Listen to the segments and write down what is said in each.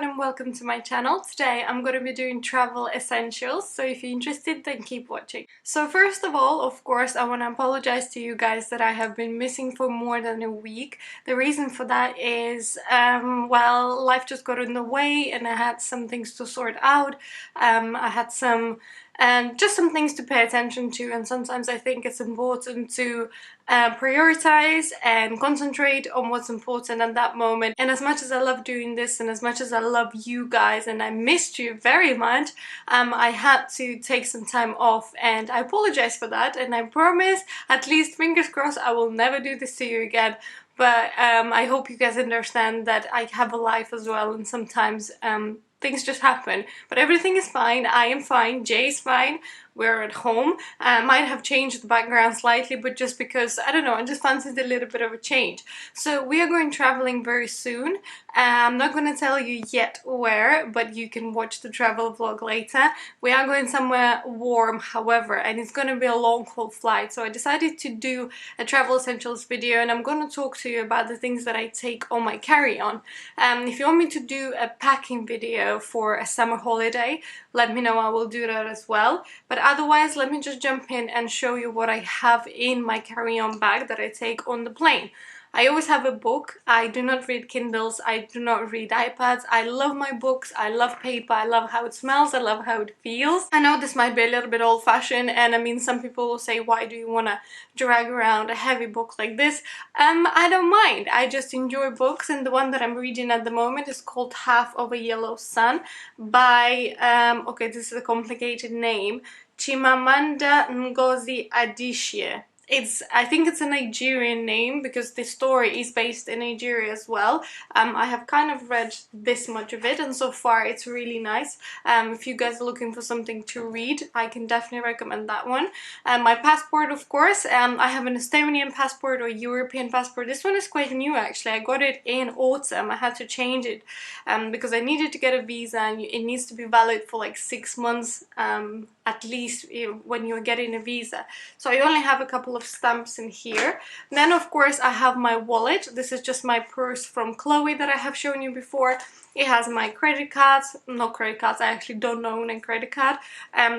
everyone and welcome to my channel. Today I'm going to be doing travel essentials, so if you're interested then keep watching. So first of all, of course, I want to apologize to you guys that I have been missing for more than a week. The reason for that is, well, life just got in the way and I had some things to sort out. I had just some things to pay attention to, and sometimes I think it's important to prioritize and concentrate on what's important at that moment. And as much as I love doing this and as much as I love you guys and I missed you very much, I had to take some time off, and I apologize for that, and I promise, at least fingers crossed, I will never do this to you again. But I hope you guys understand that I have a life as well, and sometimes things just happen. But everything is fine. I am fine. Jay is fine. We're at home. I might have changed the background slightly, but just because, I don't know, I just fancied a little bit of a change. So we are going traveling very soon. I'm not going to tell you yet where, but you can watch the travel vlog later. We are going somewhere warm, however, and it's going to be a long haul flight. So I decided to do a travel essentials video, and I'm going to talk to you about the things that I take on my carry-on. If you want me to do a packing video for a summer holiday, let me know. I will do that as well. But otherwise, let me just jump in and show you what I have in my carry-on bag that I take on the plane. I always have a book. I do not read Kindles, I do not read iPads. I love my books, I love paper, I love how it smells, I love how it feels. I know this might be a little bit old-fashioned, and I mean, some people will say, why do you want to drag around a heavy book like this? I don't mind. I just enjoy books, and the one that I'm reading at the moment is called Half of a Yellow Sun by, okay, this is a complicated name, Chimamanda Ngozi Adichie. I think it's a Nigerian name because the story is based in Nigeria as well. I have kind of read this much of it, and so far it's really nice. If you guys are looking for something to read, I can definitely recommend that one. My passport, of course, I have an Estonian passport or European passport. This one is quite new actually. I got it in autumn. I had to change it because I needed to get a visa, and it needs to be valid for like 6 months at least when you're getting a visa. So I only have a couple of stamps in here. Then of course I have my wallet. This is just my purse from Chloe that I have shown you before. It has my credit cards, not credit cards, I actually don't own a credit card,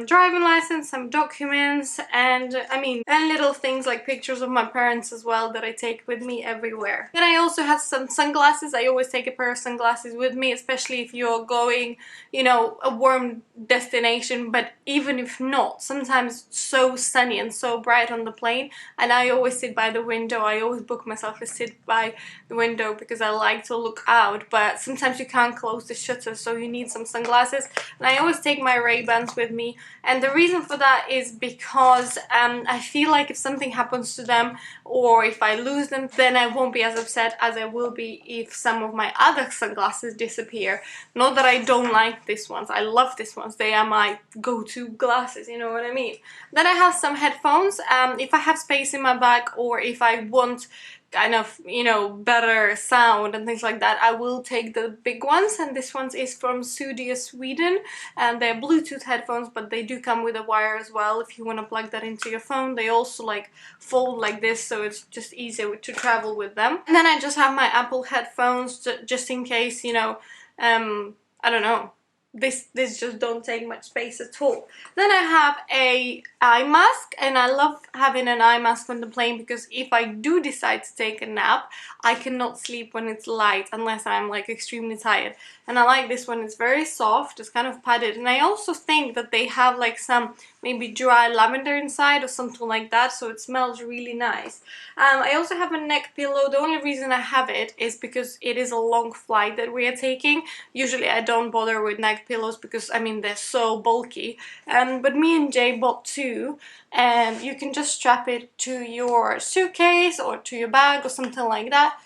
driving license, some documents, and and little things like pictures of my parents as well that I take with me everywhere. Then I also have some sunglasses. I always take a pair of sunglasses with me, especially if you're going, you know, a warm destination, but even if not, sometimes it's so sunny and so bright on the plane, and I always sit by the window. I always book myself a sit by the window because I like to look out, but sometimes you can't close the shutters, so you need some sunglasses. And I always take my Ray-Bans with me, and the reason for that is because I feel like if something happens to them or if I lose them, then I won't be as upset as I will be if some of my other sunglasses disappear. Not that I don't like these ones, I love these ones, they are my go-to glasses, you know what I mean. Then I have some headphones. If I have space in my bag, or if I want kind of, you know, better sound and things like that, I will take the big ones, and this one is from Sudia, Sweden, and they're Bluetooth headphones, but they do come with a wire as well if you want to plug that into your phone. They also like fold like this, so it's just easier to travel with them. And then I just have my Apple headphones just in case, you know, I don't know, this just don't take much space at all. Then I have a eye mask, and I love having an eye mask on the plane because if I do decide to take a nap, I cannot sleep when it's light unless I'm like extremely tired. And I like this one. It's very soft, it's kind of padded, and I also think that they have like some maybe dry lavender inside or something like that, so it smells really nice. I also have a neck pillow. The only reason I have it is because it is a long flight that we are taking. Usually I don't bother with neck pillows because I mean they're so bulky, but me and Jay bought two, and you can just strap it to your suitcase or to your bag or something like that.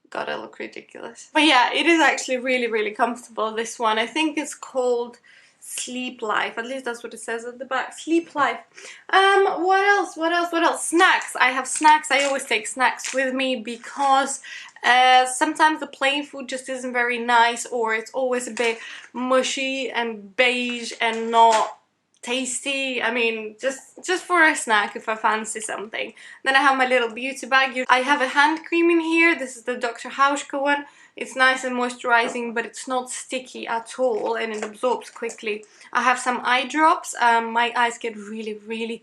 God, I look ridiculous. But yeah, it is actually really comfortable, this one. I think it's called Sleep Life, at least that's what it says at the back. Sleep Life. What else? Snacks. I have snacks. I always take snacks with me because sometimes the plain food just isn't very nice, or it's always a bit mushy and beige and not tasty. I mean, just for a snack if I fancy something. Then I have my little beauty bag. I have a hand cream in here. This is the Dr. Hauschka one. It's nice and moisturizing, but it's not sticky at all, and it absorbs quickly. I have some eye drops. My eyes get really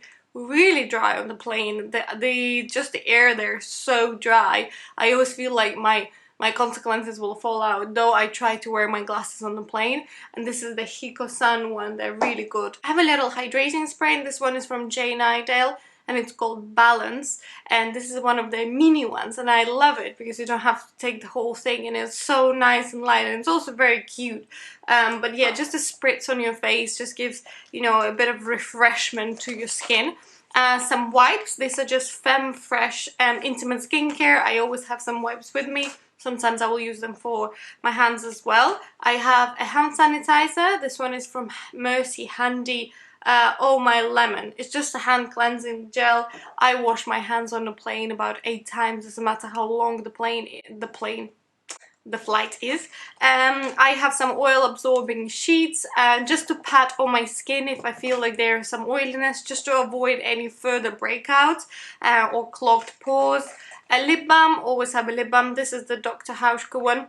dry on the plane. Just the air there is so dry. I always feel like my contact lenses will fall out, though I try to wear my glasses on the plane. And this is the Hiko Sun one. They're really good. I have a little hydrating spray, and this one is from Jane Iredale, and it's called Balance, and this is one of the mini ones, and I love it because you don't have to take the whole thing, and it's so nice and light, and it's also very cute. But yeah, just a spritz on your face just gives, you know, a bit of refreshment to your skin. Some wipes. These are just Femme Fresh Intimate Skincare. I always have some wipes with me. Sometimes I will use them for my hands as well. I have a hand sanitizer. This one is from Mercy Handy. Oh My Lemon. It's just a hand cleansing gel. I wash my hands on the plane about 8 times, doesn't matter how long the flight is. I have some oil absorbing sheets just to pat on my skin if I feel like there's some oiliness, just to avoid any further breakouts or clogged pores. A lip balm, always have a lip balm. This is the Dr. Hauschka one.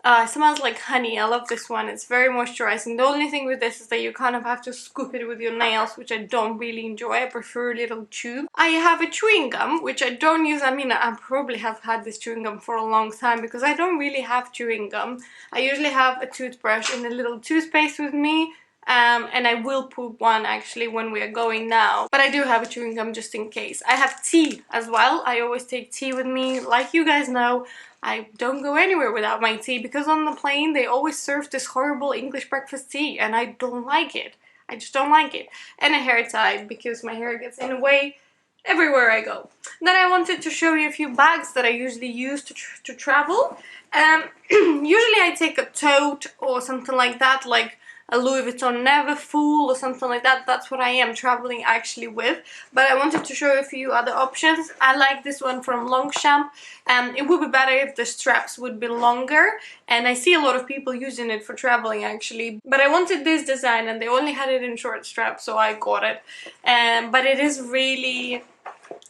It smells like honey. I love this one. It's very moisturizing. The only thing with this is that you kind of have to scoop it with your nails, which I don't really enjoy. I prefer a little tube. I have a chewing gum, which I don't use. I mean, I probably have had this chewing gum for a long time because I don't really have chewing gum. I usually have a toothbrush and a little toothpaste with me. And I will put one actually when we are going now. But I do have a chewing gum just in case. I have tea as well. I always take tea with me. Like you guys know, I don't go anywhere without my tea because on the plane they always serve this horrible English breakfast tea and I don't like it. I just don't like it. And a hair tie because my hair gets in the way everywhere I go. Then I wanted to show you a few bags that I usually use to travel. Usually I take a tote or something like that, like a Louis Vuitton Neverfull or something like that. That's what I am traveling actually with. But I wanted to show you a few other options. I like this one from Longchamp. It would be better if the straps would be longer, and I see a lot of people using it for traveling actually. But I wanted this design and they only had it in short straps, so I got it. But it is really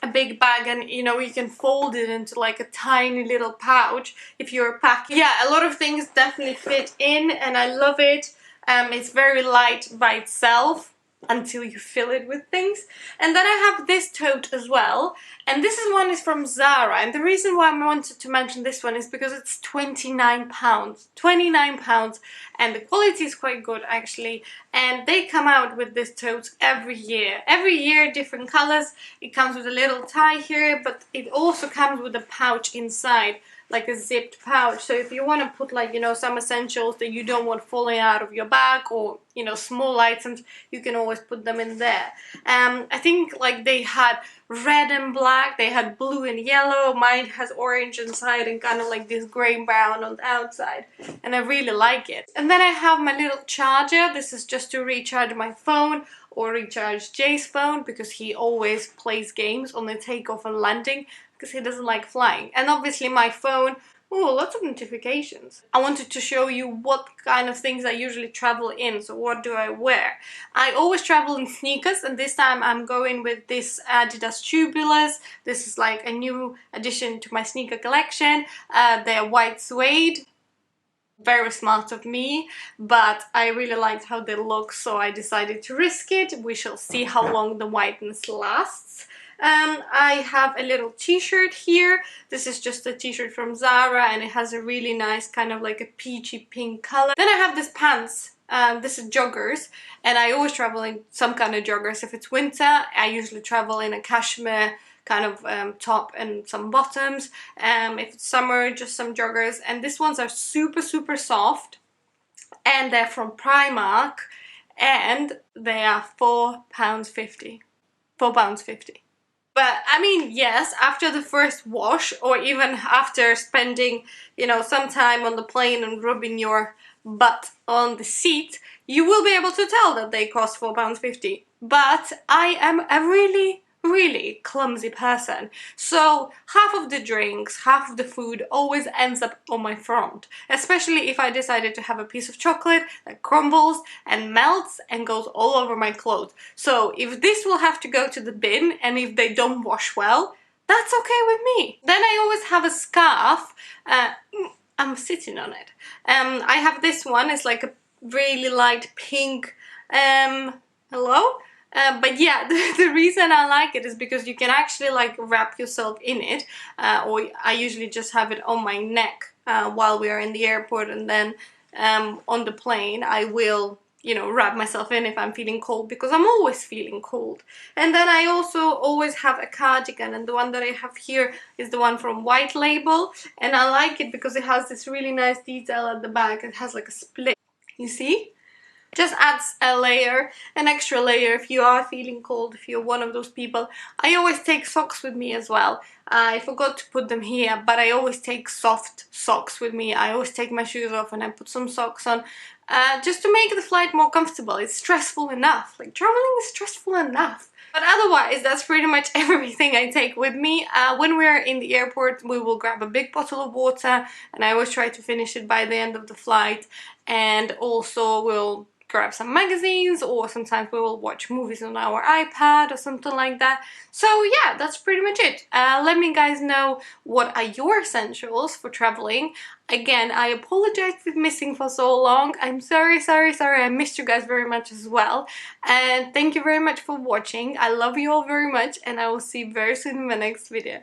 a big bag, and you know, you can fold it into like a tiny little pouch if you're packing. Yeah, a lot of things definitely fit in and I love it. It's very light by itself until you fill it with things. And then I have this tote as well, and this one is from Zara, and the reason why I wanted to mention this one is because it's £29. £29, and the quality is quite good actually, and they come out with this tote every year, different colors. It comes with a little tie here, but it also comes with a pouch inside, like a zipped pouch. So if you want to put, like, you know, some essentials that you don't want falling out of your bag, or, you know, small items, you can always put them in there. I think like they had red and black, they had blue and yellow. Mine has orange inside and kind of like this grey brown on the outside, and I really like it. And then I have my little charger. This is just to recharge my phone or recharge Jay's phone because he always plays games on the takeoff and landing because he doesn't like flying. And obviously my phone, oh, lots of notifications. I wanted to show you what kind of things I usually travel in. So what do I wear? I always travel in sneakers, and this time I'm going with this Adidas Tubulars. This is like a new addition to my sneaker collection. They're white suede. Very smart of me, but I really liked how they look, so I decided to risk it. We shall see how long the whiteness lasts. I have a little t-shirt here. This is just a t-shirt from Zara, and it has a really nice kind of like a peachy pink color. Then I have this pants. This is joggers, and I always travel in some kind of joggers. If it's winter, I usually travel in a cashmere kind of top and some bottoms. If it's summer, just some joggers. And these ones are super soft, and they're from Primark, and they are £4.50. £4.50. But I mean, yes, after the first wash, or even after spending, you know, some time on the plane and rubbing your butt on the seat, you will be able to tell that they cost £4.50. But I am a really clumsy person, so half of the drinks, half of the food always ends up on my front, especially if I decided to have a piece of chocolate that crumbles and melts and goes all over my clothes. So if this will have to go to the bin, and if they don't wash well, that's okay with me. Then I always have a scarf. I'm sitting on it. I have this one. It's like a really light pink. Hello. But yeah, the reason I like it is because you can actually like wrap yourself in it, or I usually just have it on my neck while we are in the airport, and then on the plane I will, you know, wrap myself in if I'm feeling cold, because I'm always feeling cold. And then I also always have a cardigan, and the one that I have here is the one from White Label, and I like it because it has this really nice detail at the back. It has like a split, you see? Just adds a layer, an extra layer if you are feeling cold, if you're one of those people. I always take socks with me as well. I forgot to put them here, but I always take soft socks with me. I always take my shoes off and I put some socks on, just to make the flight more comfortable. It's stressful enough. Like, traveling is stressful enough. But otherwise, that's pretty much everything I take with me. When we're in the airport, we will grab a big bottle of water, and I always try to finish it by the end of the flight. And also we'll grab some magazines, or sometimes we will watch movies on our iPad or something like that. So yeah, that's pretty much it. Let me guys know what are your essentials for traveling. Again, I apologize for missing for so long. I'm sorry. I missed you guys very much as well. And thank you very much for watching. I love you all very much, and I will see you very soon in my next video.